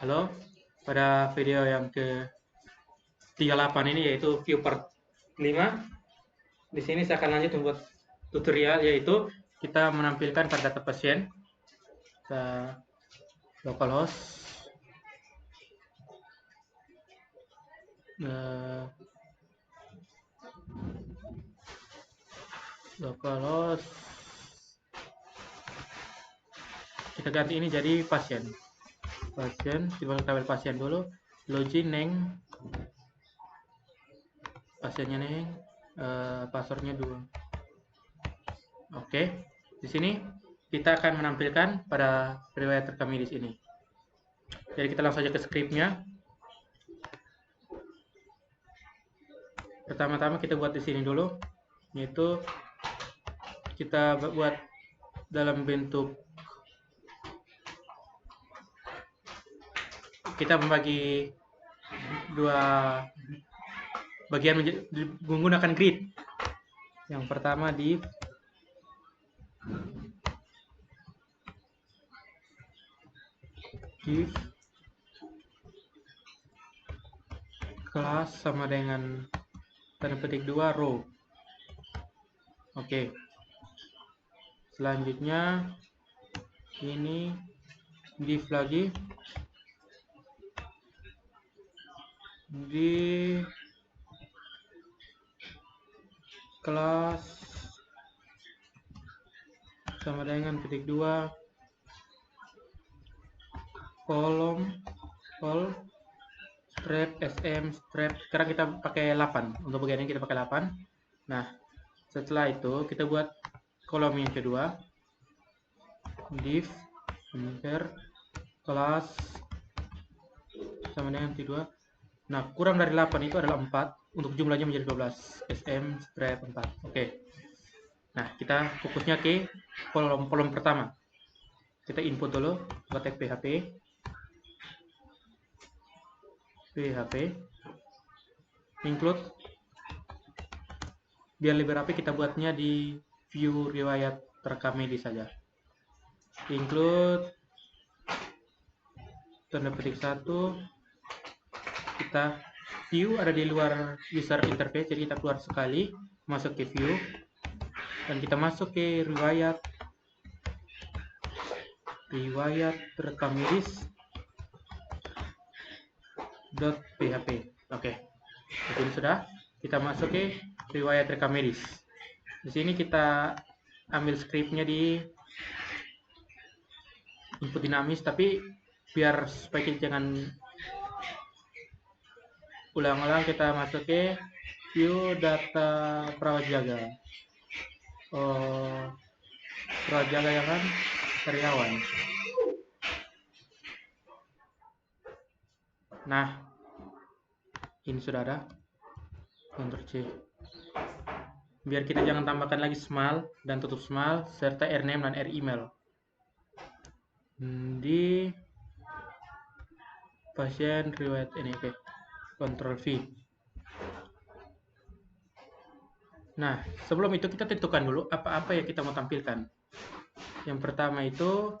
Halo, pada video yang ke-38 ini yaitu view part 5. Di sini saya akan lanjut membuat tutorial, yaitu kita menampilkan pada data pasien. Kita localhost localhost kita ganti ini jadi pasien. Kita tabel pasien dulu, login neng pasiennya neng, passwordnya 2. Oke, di sini kita akan menampilkan pada riwayat rekam medis ini. Jadi kita langsung saja ke scriptnya. Pertama-tama kita buat di sini dulu, yaitu kita buat dalam bentuk, kita membagi dua bagian menggunakan grid. Yang pertama div kelas sama dengan tanda petik 2 row. Oke. Selanjutnya ini div lagi di kelas sama dengan petik 2 kolom call strap sm strap. Sekarang kita pakai 8 untuk bagian ini, kita pakai 8. Nah, setelah itu kita buat kolom yang kedua, div kelas sama dengan T2. Nah, kurang dari 8 itu adalah 4, untuk jumlahnya menjadi 12, sm strap 4. Oke. Nah, kita fokusnya ke kolom pertama. Kita input dulu, ketik php include. Biar lebih rapi kita buatnya di view riwayat rekam medis saja. Include tanda petik 1, kita view ada di luar user interface, jadi kita keluar sekali, masuk ke view, dan kita masuk ke riwayat rekam medis .php. Oke. Jadi sudah, kita masuk ke riwayat rekam medis. Di sini kita ambil scriptnya di input dinamis, tapi biar supaya kita jangan ulang-ulang, kita masuk ke view data perawat jaga. Perawat jaga ya kan, karyawan. Nah, ini sudah ada. Ctrl C. Biar kita jangan tambahkan lagi small dan tutup small serta rname dan remail di pasien riwayat ini. Oke. Ctrl V. Nah, sebelum itu kita tentukan dulu apa-apa yang kita mau tampilkan. Yang pertama itu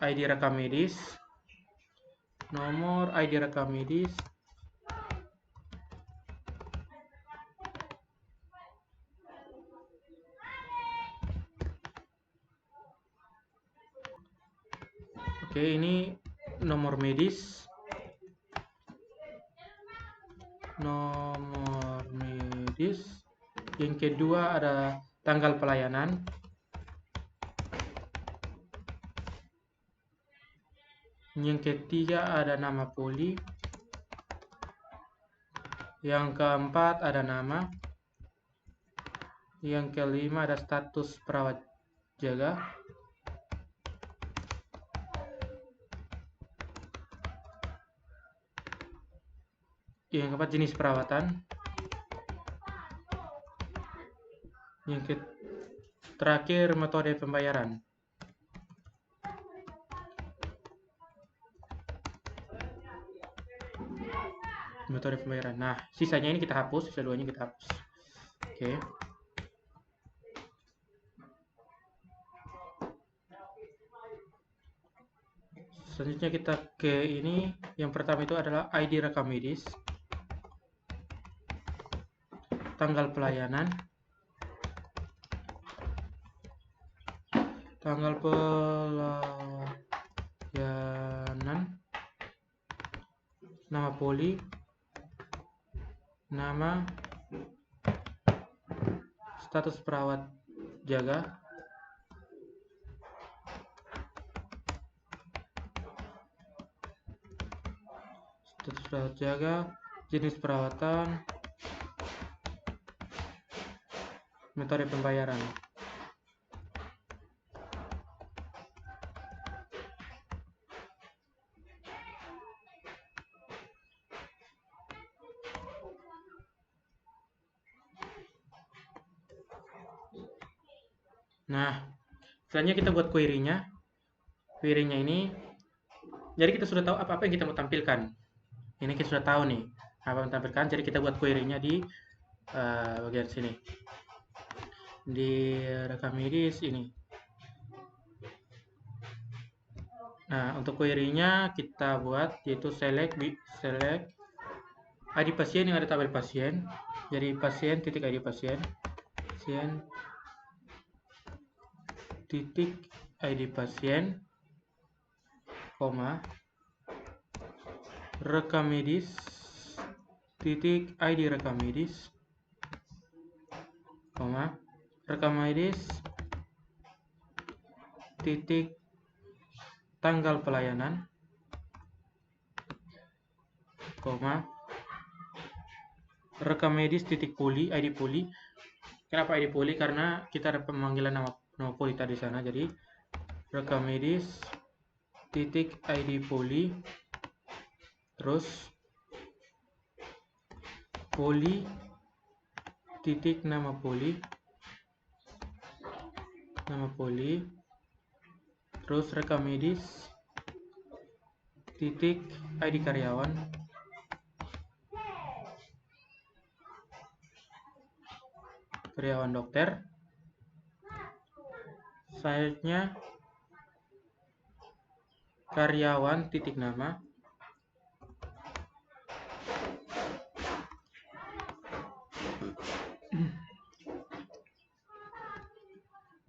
ID rekam medis, nomor ID rekam medis, oke, ini nomor medis, yang kedua ada tanggal pelayanan, yang ketiga ada nama poli, yang keempat ada nama, yang kelima ada status perawat jaga, yang keempat jenis perawatan, yang terakhir metode pembayaran. Metode pembayaran. Nah, sisanya ini kita hapus, sisa duanya kita hapus. Oke. Selanjutnya kita ke ini. Yang pertama itu adalah ID rekam medis, tanggal pelayanan, nama poli, nama, status perawat jaga, jenis perawatan, metode pembayaran. Nah, selanjutnya kita buat query-nya. Query-nya ini, jadi kita sudah tahu apa-apa yang kita mau tampilkan. Ini kita sudah tahu nih apa yang tampilkan. Jadi kita buat query-nya di bagian sini. Di rekam medis ini. Nah, untuk query-nya kita buat yaitu select ID pasien yang ada tabel pasien. Jadi pasien titik ID pasien titik ID pasien, koma, rekam medis titik ID rekam medis, koma, rekam medis titik tanggal pelayanan, koma, rekam medis titik poli ID poli. Kenapa ID poli? Karena kita ada pemanggilan nama poli tadi sana. Jadi rekam medis titik ID poli, terus poli titik nama poli, terus rekam medis titik ID karyawan, dokter. Selanjutnya karyawan titik nama,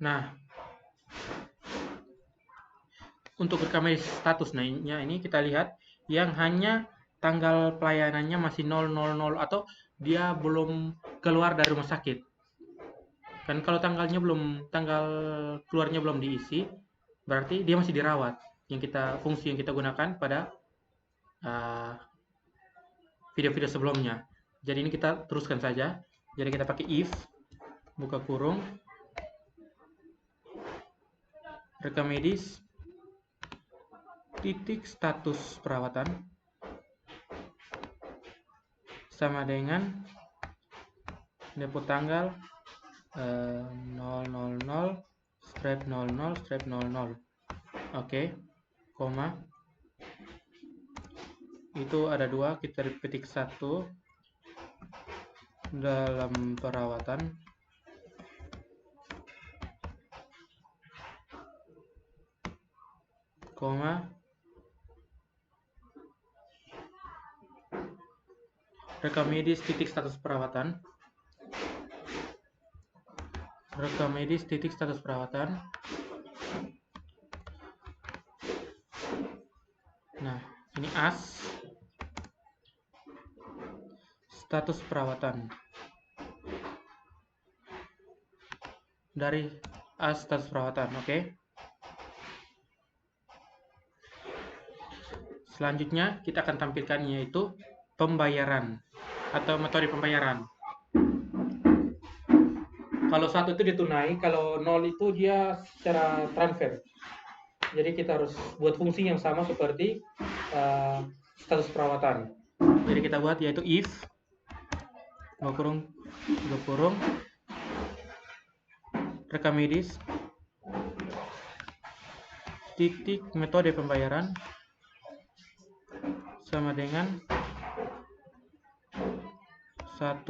nah untuk rekam medis status ini kita lihat yang hanya tanggal pelayanannya masih 000 atau dia belum keluar dari rumah sakit. Kan kalau tanggal keluarnya belum diisi, berarti dia masih dirawat. Fungsi yang kita gunakan pada video-video sebelumnya. Jadi ini kita teruskan saja. Jadi kita pakai if, buka kurung, rekam medis, titik status perawatan, sama dengan depot tanggal 000/00/00. Oke, koma. Itu ada dua, kita petik satu dalam perawatan, koma, rekam medis titik status perawatan, nah ini as status perawatan, dari as status perawatan. Oke. Selanjutnya kita akan tampilkan yaitu pembayaran atau metode pembayaran. Kalau 1 itu ditunai, kalau 0 itu dia secara transfer. Jadi kita harus buat fungsi yang sama seperti status perawatan. Jadi kita buat yaitu if, buka kurung, rekam medis, titik metode pembayaran, sama dengan 1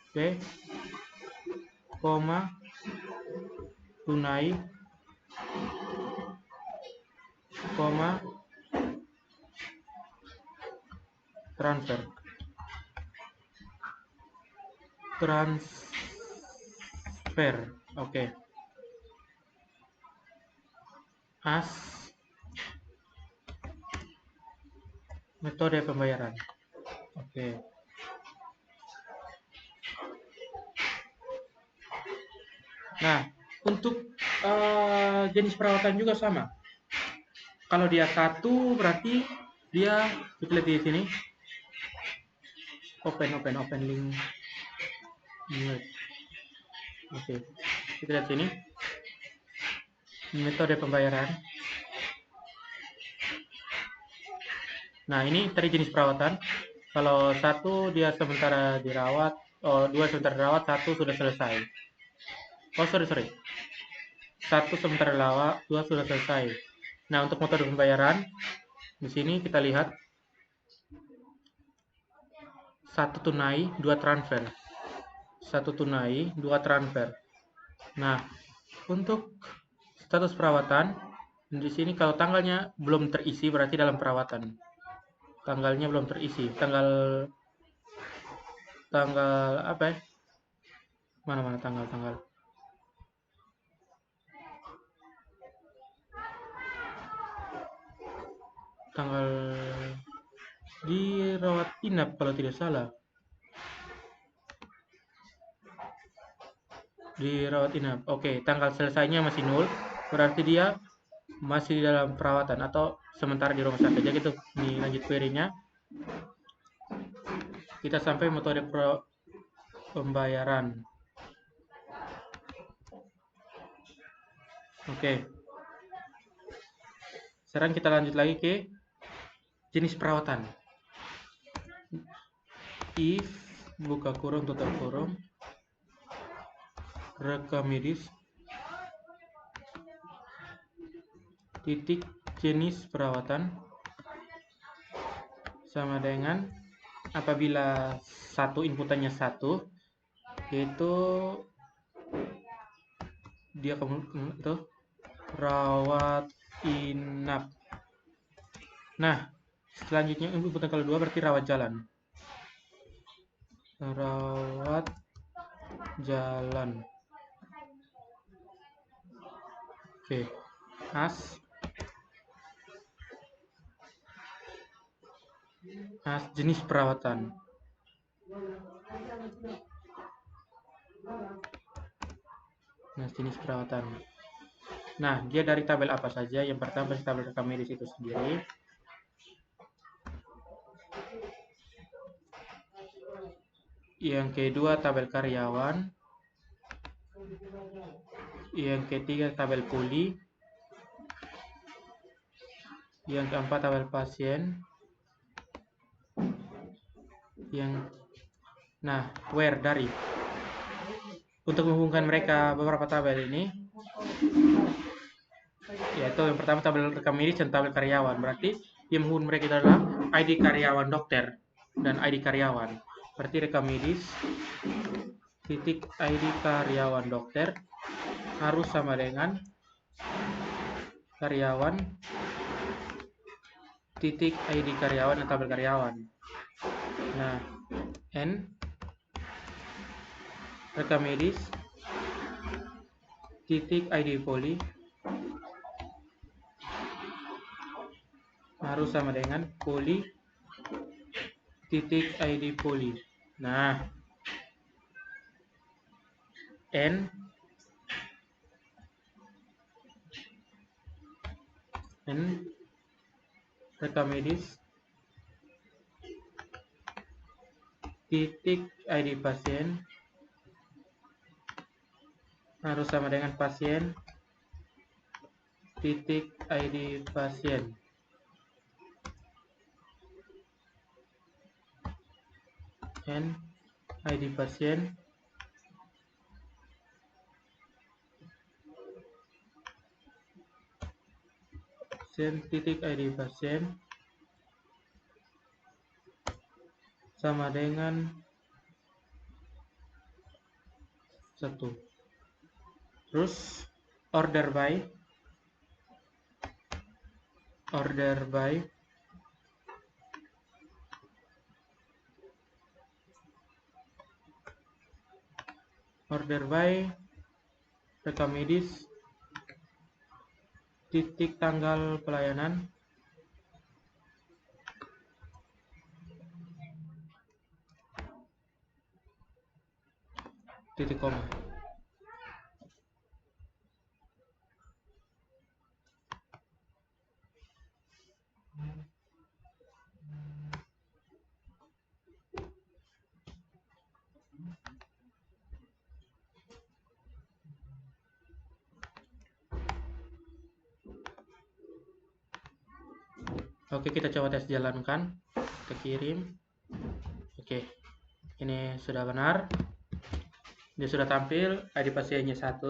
Oke, koma, tunai, koma, transfer. Oke. As metode pembayaran. Oke. Nah, untuk jenis perawatan juga sama. Kalau dia satu berarti dia, kita lihat di sini. Open link. Oke. Kita lihat sini. Metode pembayaran. Nah, ini tadi jenis perawatan. Kalau satu dia sementara dirawat, dua sementara dirawat, satu sudah selesai. Sorry. Satu sementara dirawat, dua sudah selesai. Nah, untuk metode pembayaran, di sini kita lihat satu tunai, dua transfer. Satu tunai, dua transfer. Nah, untuk status perawatan, di sini kalau tanggalnya belum terisi berarti dalam perawatan. Tanggalnya belum terisi. Tanggal apa ya? Mana tanggal? Tanggal dirawat inap kalau tidak salah. Dirawat inap. Oke, tanggal selesainya masih 0, berarti dia masih dalam perawatan atau sementara di rumah sakit. Jadi itu, ini lanjut query-nya. Kita sampai metode pembayaran. Oke. Sekarang kita lanjut lagi ke jenis perawatan. If buka kurung tutup kurung rekam medis titik jenis perawatan sama dengan apabila satu inputannya satu, yaitu dia itu rawat inap. Nah, selanjutnya inputan kedua berarti rawat jalan. Rawat jalan. Oke. As jenis perawatan. Nah, jenis perawatan. Nah, dia dari tabel apa saja? Yang pertama tabel rekam medis itu sendiri. Yang kedua tabel karyawan. Yang ketiga tabel puli. Yang keempat tabel pasien. Where dari. Untuk menghubungkan mereka beberapa tabel ini, yaitu yang pertama tabel rekam medis dan tabel karyawan. Berarti yang menghubungkan mereka adalah ID karyawan dokter dan ID karyawan. Berarti rekam medis titik ID karyawan dokter harus sama dengan karyawan titik ID karyawan dan tabel karyawan. Nah, N rekam medis titik ID poli harus sama dengan poli titik ID poli. Nah, N rekam medis titik ID pasien harus sama dengan pasien titik ID pasien. N ID pasien titik ID pasien sama dengan 1. Terus order by rekam medis titik tanggal pelayanan titik koma. Oke, kita coba tes jalankan. Kita kirim. Oke, ini sudah benar. Dia sudah tampil. ID pasiennya 1.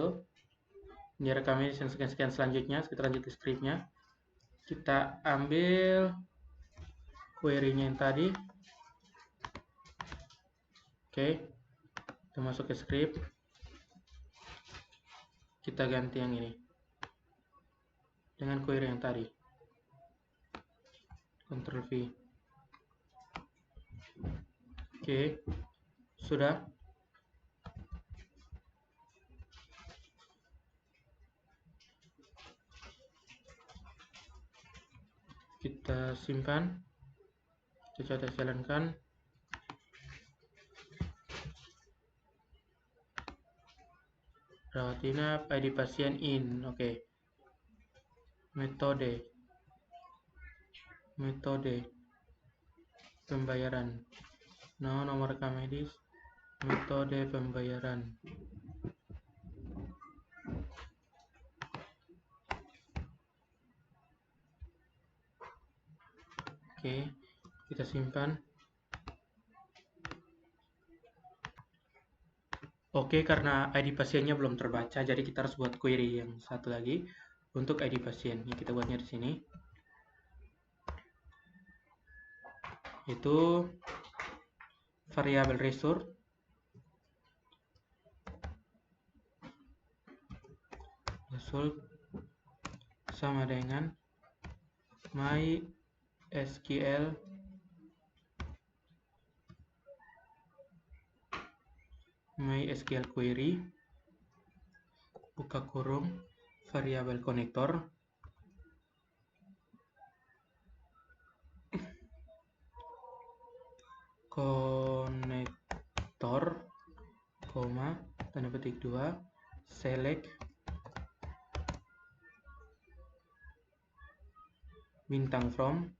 Ini rekam medis yang sekian selanjutnya. Kita lanjut ke scriptnya. Kita ambil query-nya yang tadi. Oke, kita masuk ke script. Kita ganti yang ini dengan query yang tadi. Ctrl V. Oke, sudah. Kita simpan. Kita coba jalankan. Rawat inap, ID pasien in. Oke. Metode pembayaran. Nomor rekam medis. Metode pembayaran. Oke, kita simpan. Oke, karena ID pasiennya belum terbaca, jadi kita harus buat query yang satu lagi untuk ID pasien. Ini kita buatnya di sini. Itu variabel result sama dengan MySQL query buka kurung variabel konektor koma tanda petik 2 select bintang from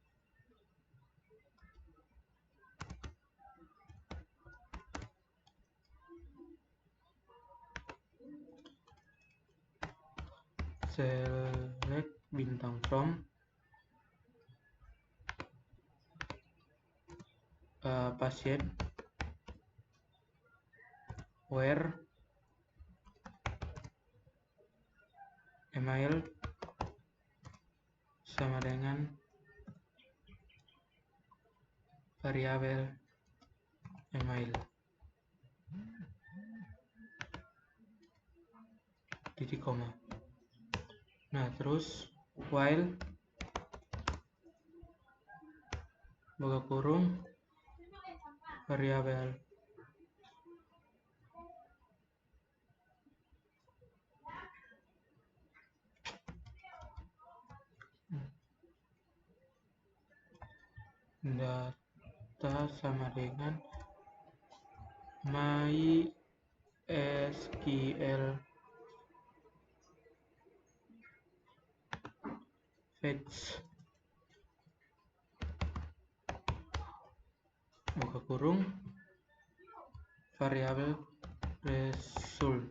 pasien where email sama dengan variabel email titik koma. Nah, terus while buka kurung variabel data sama dengan MySQL fetch buka kurung variabel result.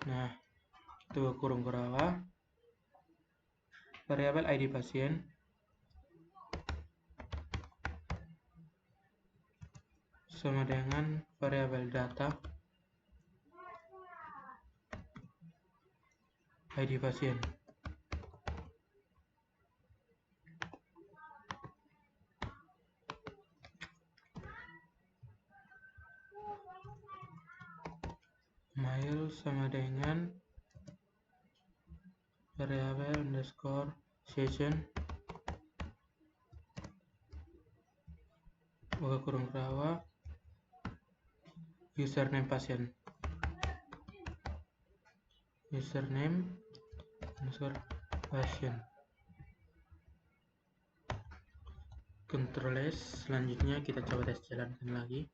Nah, itu buka kurung ke bawah variabel ID pasien sama dengan variabel data ID pasien. file sama dengan variable underscore session buka kurung rawa username pasien, username underscore pasien, Ctrl S. Selanjutnya kita coba tes jalankan lagi.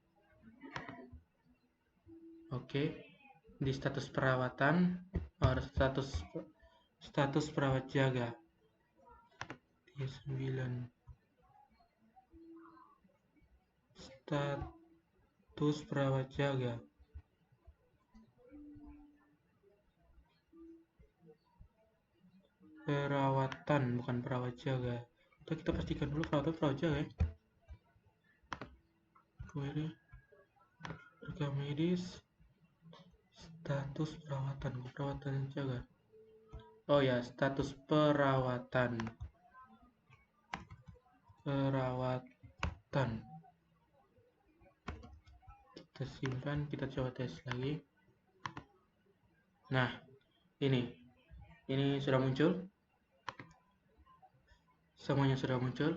Oke, di status perawatan ada status perawat jaga di 9, status perawat jaga, perawatan bukan perawat jaga. Kita pastikan dulu perawat jaga ya. Query rekam medis, status perawatan jaga. Oh ya, status perawatan. Kita simpan, kita coba tes lagi. Nah, ini sudah muncul. Semuanya sudah muncul.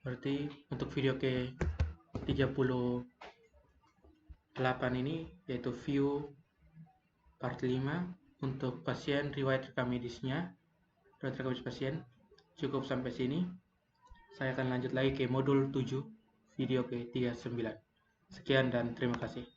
Berarti untuk video ke 38 ini yaitu view part 5 untuk pasien riwayat rekam medisnya, riwayat rekam medis pasien cukup sampai sini. Saya akan lanjut lagi ke modul 7 video ke 39. Sekian dan terima kasih.